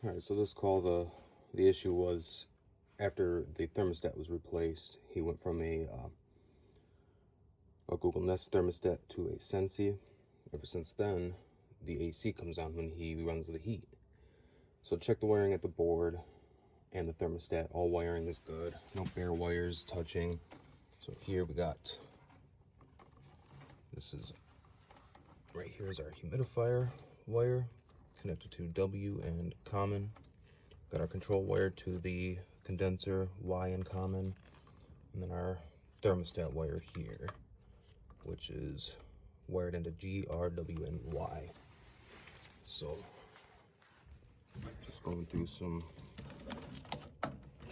Alright, so this call, the issue was after the thermostat was replaced, he went from a Google Nest thermostat to a Sensi. Ever since then, the AC comes on when he runs the heat. So check the wiring at the board and the thermostat. All wiring is good. No bare wires touching. So here we got, this is, right here is our humidifier wire connected to W and common. Got our control wire to the condenser, Y and common, and then our thermostat wire here, which is wired into G, R, W, and Y. So, just going through some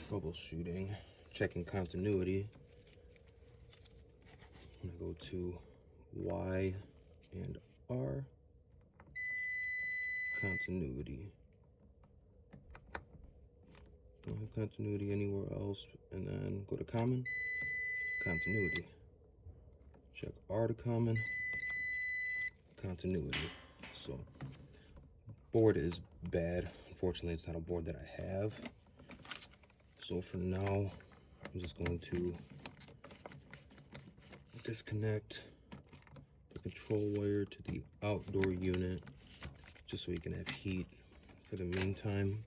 troubleshooting, checking continuity. I'm gonna go to Y and R, continuity. Don't have continuity anywhere else, and then go to common, continuity. Check R to common, continuity. So board is bad. Unfortunately, it's not a board that I have. So for now, I'm just going to disconnect the control wire to the outdoor unit just so we can have heat for the meantime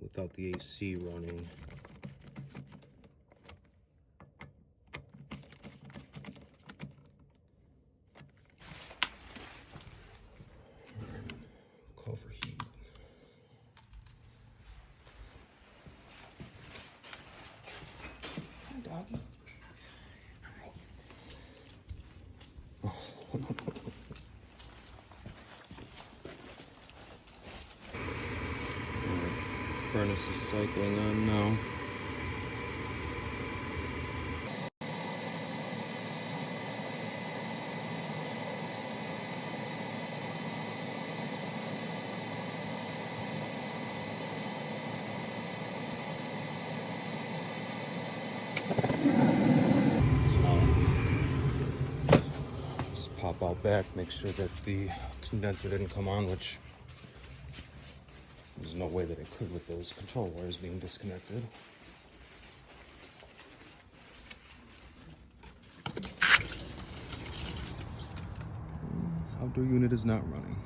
without the AC running. Call for heat. Hi, doggy. Furnace is cycling on now. Just pop out back, make sure that the condenser didn't come on, which there's no way that it could with those control wires being disconnected. Outdoor unit is not running.